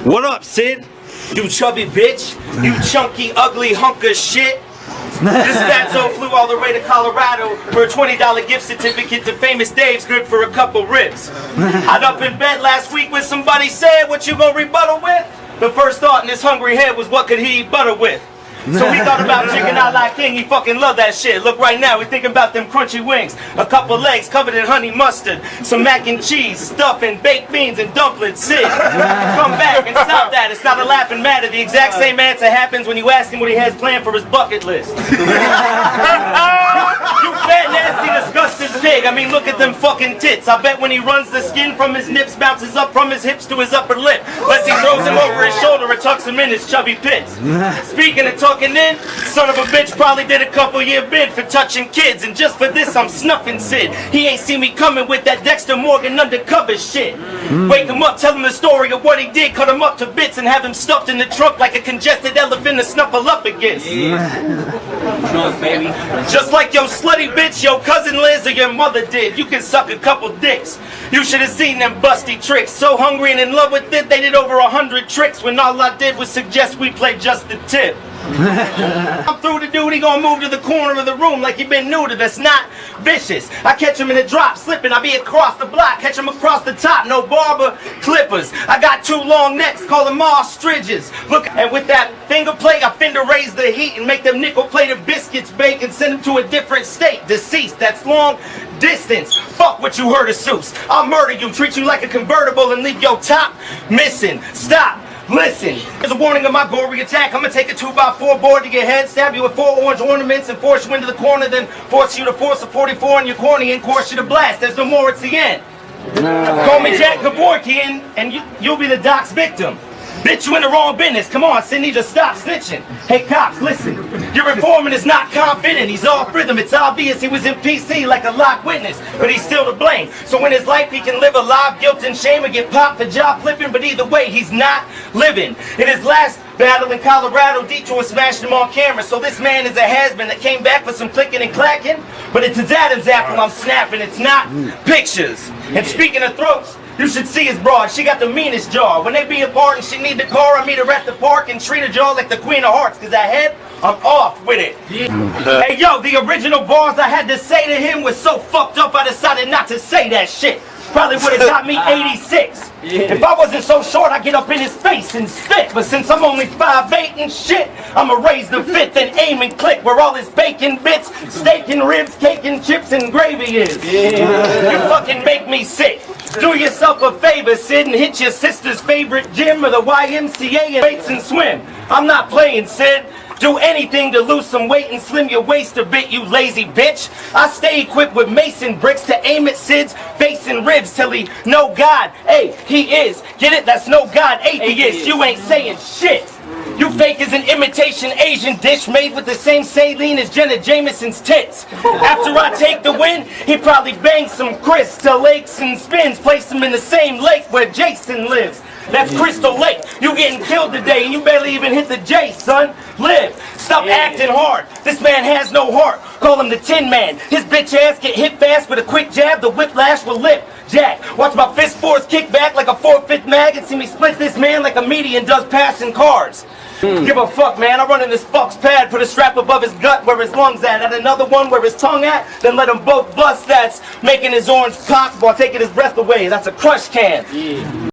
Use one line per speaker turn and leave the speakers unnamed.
What up, Sid? You chubby bitch. You chunky, ugly hunk of shit. This fatso flew all the way to Colorado for a $20 gift certificate to Famous Dave's, good for a couple ribs. I'd up in bed last week when somebody said, what you gonna rebuttal with? The first thought in his hungry head was, what could he eat butter with? So he thought about chicken a la king, he fucking loved that shit. Look right now, we thinking about them crunchy wings, a couple legs covered in honey mustard, some mac and cheese, stuffing, baked beans, and dumplings. Sid, come back and stop that. It's not a laughing matter. The exact same answer happens when you ask him what he has planned for his bucket list. You fat, nasty, disgusting pig. I mean, look at them fucking tits. I bet when he runs, the skin from his nips bounces up from his hips to his upper lip. Unless he throws him over his shoulder or tucks him in his chubby pits. Speaking of talking in, son of a bitch probably did a couple-year bid for touching kids. And just for this, I'm snuffing Sid. He ain't see me coming with that Dexter Morgan undercover shit. Wake him up, tell him the story of what he did, cut him up to bits and have him stuffed in the trunk like a congested elephant to snuffle up against.
Baby.
Just like your slutty bitch, your cousin Liz, or your mother did. You can suck a couple dicks. You should have seen them busty tricks. So hungry and in love with it, they did over 100 tricks when all I did was suggest we play just the tip. I'm through the dude, he gonna move to the corner of the room like he been neutered. That's not vicious. I catch him in a drop, slipping. I be across the block, catch him across the top. No barber clippers. I got 2 long necks, call them ostriches. Look, and with that finger plate, I finna raise the heat and make them nickel-plated biscuits bake and send them to a different state. Deceased, that's long distance. Fuck what you heard of Suess. I'll murder you, treat you like a convertible and leave your top missing. Stop. Listen, there's a warning of my gory attack. I'm gonna take a 2x4 board to your head, stab you with 4 orange ornaments and force you into the corner, then force you to force a 44 in your corny and course you to blast. There's no more, it's the end. Call me Jack Kevorkian and you'll be the doc's victim. Bitch, you in the wrong business. Come on, Sydney, just stop snitching. Hey, cops, listen. Your informant is not confident. He's off rhythm. It's obvious he was in PC like a locked witness, but he's still to blame. So in his life, he can live a life, guilt and shame, or get popped for job flipping, but either way, he's not living. In his last battle in Colorado, Detour smashed him on camera. So this man is a has-been that came back for some clicking and clacking, but it's his Adam's apple I'm snapping. It's not pictures. And speaking of throats, you should see his broad, she got the meanest jaw. When they be apart and she need the car, I meet her at the park and treat her jaw like the Queen of Hearts, cause that head, I'm off with it. Hey yo, the original bars I had to say to him was so fucked up I decided not to say that shit. Probably would have got me 86. If I wasn't so short, I'd get up in his face and spit. But since I'm only 5'8" and shit, I'ma raise the fit, then aim and click where all his bacon bits, steak and ribs, cake and chips and gravy is. You fucking make me sick. Do yourself a favor, Sid, and hit your sister's favorite gym or the YMCA and weights and swim. I'm not playing, Sid. Do anything to lose some weight and slim your waist a bit, you lazy bitch. I stay equipped with mason bricks to aim at Sid's face and ribs till he no God. Hey, he is. Get it? That's no God atheist. You ain't saying shit. You fake is an imitation Asian dish made with the same saline as Jenna Jameson's tits. After I take the win, he probably bangs some Crystal Lakes and spins, place him in the same lake where Jason lives. That's Crystal Lake. You getting killed today and you barely even hit the J, son. Live. Stop acting hard. This man has no heart. Call him the Tin Man. His bitch ass get hit fast with a quick jab. The whiplash will lip. Jack, watch my fist force kick back like a 4/5 mag and see me split this man like a median does passing cars. Give a fuck, man. I run in this fuck's pad, put a strap above his gut where his lungs at, add another one where his tongue at, then let them both bust. That's making his orange pop while taking his breath away. That's a crush can.